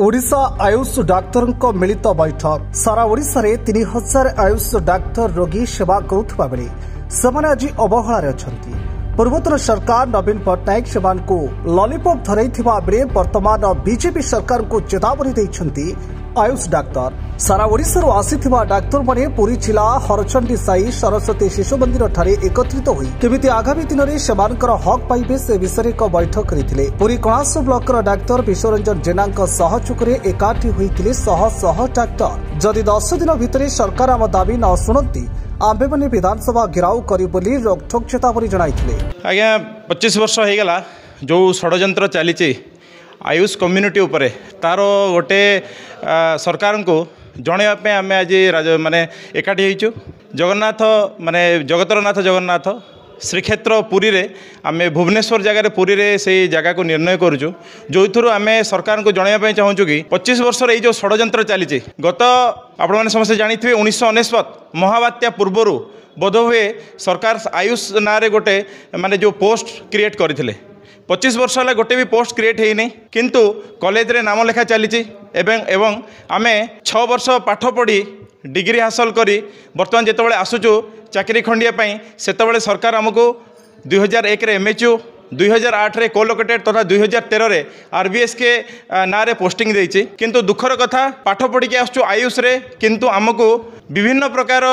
Odisha Ayush doctor मिलित बैठक सारा ओडिशा रे 3000 आयुष डाक्तर रोगी सेवा करुवा बेले सेमाने आज अवहेलार अछंती। पूर्वतन सरकार नवीन पट्टनायक सेमानकु लॉलीपॉप धरैथिबा बेले वर्तमान बीजेपी सरकार को चेतावनी दैछंती आयुष डाक्तर। सारा ओडिशा आसीथिबा डाक्तर माने पुरी जिला हरचंडी साई सरस्वती शिशु मंदिर ठारे एकत्रित होई केमिति आगामी दिन में सेमानकर हक पाइबे से विषय एक बैठक करथिले। पुरी कणास ब्लॉक डाक्तर विश्वरंजन जेना सहयोगरे एकाठी होइथिले शह शह डाक्तर। जदि 10 दिन भितर सरकार आम दाबी न शुणती आंबे मैंने विधानसभा घेराव करी बोली रोकठोक चेतावनी जणाइथिले। आज्ञा 25 वर्ष हो गला जो षड्यंत्र चली आयुष कम्युनिटी उपरे तार गोटे सरकार को जनवाई आम आज माने एकाठी होइचु। जगन्नाथ माने जगतरनाथ जगन्नाथ श्रीक्षेत्र पुरी रे आमे भुवनेश्वर जगह पुरी रे से जगह को निर्णय करूँ जो थ्रु आम सरकार को जनवाई चाहूँ कि 25 वर्ष ये षड्यंत्र चली गत आपण मैंने समस्त जानी 1999 महाबात्या पूर्वर बोधहुए सरकार आयुष ना गोटे माने जो पोस्ट क्रिएट करते 25 वर्ष है गोटे भी पोस्ट क्रिएट होनी किंतु कॉलेज रे नाम लेखा चली एवं आमे 6 वर्ष पाठ पढ़ी डिग्री हासिल करी बर्तमान जिते आसुचु चाकरी खंडिया से सरकार आमको 2001 रे MHU 2008 रे कोलोकेटेड तथा 2013 रे RBS के ना रे पोस्टिंग देइछि। किंतु दुखर कथा पाठ पढ़ी के आसुचु आयुष रे किंतु आमको विभिन्न प्रकार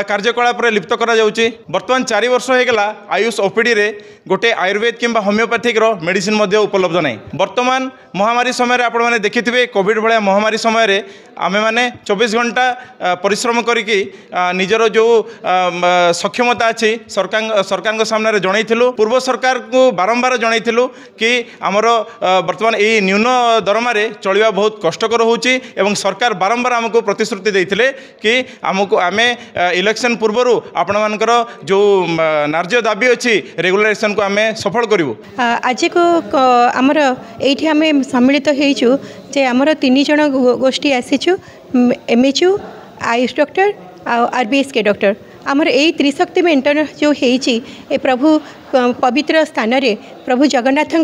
कार्यकलाप लिप्त करा जाउछि। वर्तमान 4 वर्ष हो गला आयुष ओपीडी रे गोटे आयुर्वेद किंबा होमियोपैथिक रो मेडिसिन मध्य उपलब्ध नहीं। वर्तमान महामारी समय आपण माने देखिथिबे कोविड भलिया महामारी समय रे आमे माने 24 घंटा परिश्रम करिकि निजर जो सक्षमता अछि सरकार सामने रे जणाइथिलु। पूर्व सरकार को बारंबार जणाइथिलु कि आमर वर्तमान ए न्यून दरमा रे चलिबा बहुत कष्टकर होउछि एवं सरकार बारंबार हमको प्रतिश्रुति देइथिले कि आमको आमे इलेक्शन पूर्वर आपण मानकर जो नार्य दाबी अच्छी रेगुलेशन को आमे सफल करिवु। आज को आमर एठी आमे सम्मिलित होइछु जे आमर 3 जण गोष्ठी आसीछु MHU आयुष डॉक्टर RBS के डॉक्टर आमर यही त्रिशक्ति मेंटेन जो है प्रभु पवित्र स्थान रे प्रभु जगन्नाथ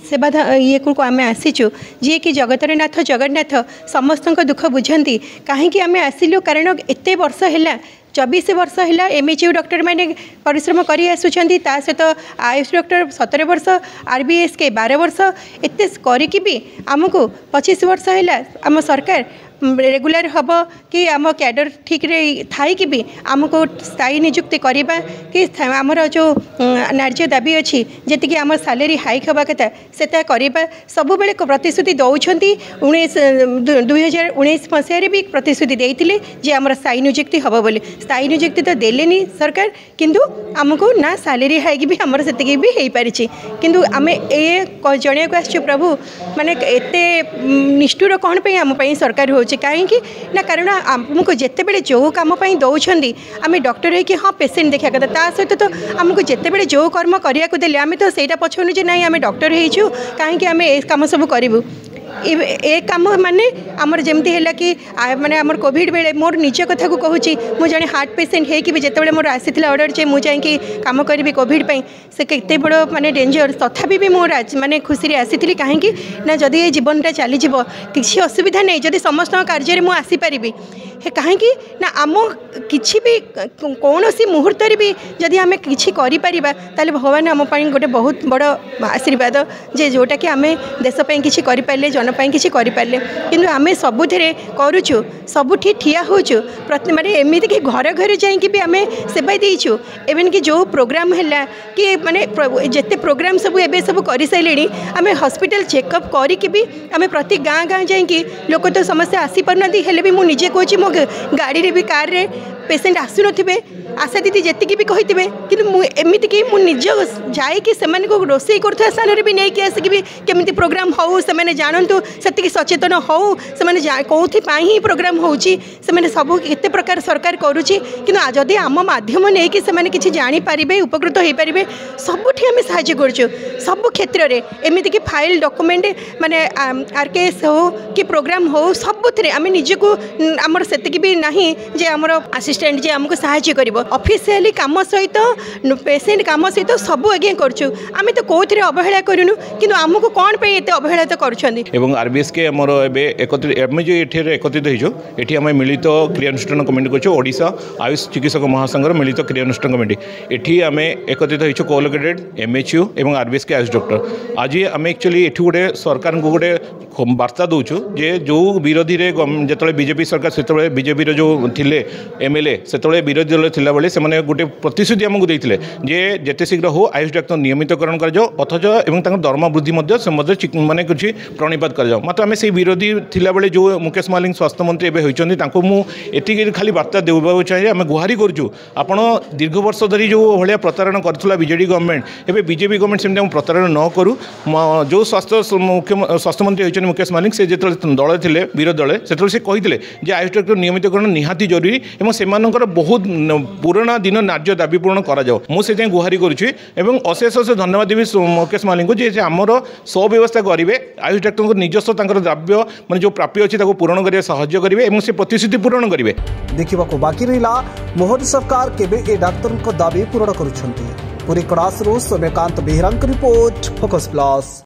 सेवा ये को आम आसीचु जी कि जगतरनाथ जगन्नाथ समस्त दुख बुझंती कहीं आम आसिलु कारण एते वर्ष है 24 वर्ष है MHU डॉक्टर मैंने परिश्रम कर आसुँच सहित आयुष डॉक्टर 17 वर्ष RBS के 12 वर्ष एत करी भी आमको 25 वर्ष है आम सरकार रेगुलर हम कि आम कैडर ठीक रे थाई कि भी आमको स्थायी नियुक्ति करवा कि आमर जो नार्य दाबी अच्छी जी आम सैलरी हाइक हवा कथा से करवा सब बेले प्रतिश्रुति दौरान 2019 मसीह भी प्रतिश्रुति देते जे आमर स्थायी नियुक्ति हम बोली स्थायी नियुक्ति तो देलेनी सरकार किंतु आमको ना सैलरी हाइक भी आमर से भी हो पारी किंतु आम ए जन आसु प्रभु माने एते निष्ठुर कौन पे आम सरकार हो कहीं ना कारण आमको जिते बड़े जो कम दौरान आम डॉक्टर है कि हाँ पेसेंट देखा कथा ता सहित तो आमको जिते बड़े जो कर्म करने को देले आम तो सहीटा पछुनु जे ना आम डॉक्टर हो कहीं आम ए कम सब करूँ ए काम माने आमर जमती है कि माने आमर कोविड बेले मोर निज कथा को कहूँ मुझे जड़े हार्ट पेसेंट है कि जिते मोर आसी ऑर्डर जे मुझे कम करी कोविड पे से केते बड़ माने डेंजर तथापि भी मोर माने खुशी आसी कहीं ना जदि ये जीवनटा चलीज किसी असुविधा नहीं जदि समस्त कार्य मुझे आसीपारी कहीं ना आम किसी भी कौन सी मुहूर्त भी जदि आम कि ताले भगवान आम गोटे बहुत बड़ आशीर्वाद जे जोटा कि आम देशपाई किसी करें जनपाई किसी करें कि आम सबुरे करुचु सबुठी ठिया होचु प्रति माने एमती कि घर घर जाकि भी आम सेवा देचु एवं कि जो प्रोग्राम है कि माने जिते प्रोग्राम सब एवं सब कर सारे आम हॉस्पिटल चेकअप करके भी आम प्रति गाँ गाँ जाकि लोक तो समस्ते आसीपार हेले भी मुझे कहूँ मो गाड़ी रे भी कार रे पेसेंट आसु नथिबे आशा दीदी जेतिकी भी कहिथिबे किंतु एमिति कि मु निज जाय कि सेमाने को रोसई करथा स्थान रे भी नै कि आसी भी केमिति प्रोग्राम हो से माने जानंतु सेतिकी सचेतन हो से माने कोथि पाई ही प्रोग्राम होउची से माने सब केते प्रकार सरकार करूची किंतु जदि आम माध्यम नै कि से माने किछि जानि परिबे उपकृत होई परिबे सबुठी हम सहाय्य करछु सब क्षेत्र रे एमिति कि फाइल डॉक्यूमेंट माने RKS हो कि प्रोग्राम हो सबुथरे आम निज को आमर सेतिकी भी नाही जे आमर असिस्टेंट जे हमको सहाय्य करिवो ऑफिशियली काम सहित पेसेंट काम सहित सब आज्ञा करछु आम तो कौन अवहेला करूनु किंतु आमको कौन पे एते अवहेला तो करुछंदी एवं आरबीएस के आमर एबे एकत्रित आम जो ये एकत्रित होइछो एठी आम मिलित क्रियानुष्ठान कमिटी करछु ओडिशा आयुष चिकित्सक महासंघर मिलित क्रियानुष्ठान कमिटी एठी आम एकत्रित होइछो कोलोकेटेड एमएचयू एवं आरबीएस के आयुष डॉक्टर आज आम एक्चुअली एठी गोटे सरकार को गोटे वार्ता दौचु जे जो विरोधी जो बीजेपी सरकार से बीजेपी जो थिले एमएलए से विरोधी दल थिला बेले से गोटे प्रतिश्रुति आमको देते जे जेते शीघ्र हो आयुष डाक्तर नियमितकरण कर अथच एवं दरमा वृद्धि माने कुछ प्रणिपात कर मात्र आम से विरोधी थिला बेले जो मुकेश मालिक स्वास्थ्य मंत्री एवं होती मुझे खाली वार्ता देवाक चाहिए आम गुहारी करूँ आपण दीर्घ वर्ष धरी जो भाया प्रतारण करुला बीजेडी गवर्नमेंट एवं बीजेपी गवर्नमेंट सेमती प्रतारण न करूँ जो स्वास्थ्य मंत्री होती मुकेश मालिक से जो दल थे विरोधी दल से कहते जे आयुष डाक्तर नियमितकरण निहाती जरूरी और से बहुत पुराना दिन न्याय दाबी पूरण कर गुहारी करुँच अशेष अशेष धन्यवाद देवी मुकेश मालिक को जे आमर सव्यवस्था करेंगे आयुष डाक्तर निजस्व द्रव्य मैं जो प्राप्य अच्छी पूरण करने साहाय्य करेंगे से प्रतिश्रुति पूरण करेंगे देखा बाकी रहा मोहन सरकार केबे ए डाक्तर दाबी पूरण करुछंती। पूरी कड़ासरू सोम्यकांत बेहरा रिपोर्ट फोकस प्लस।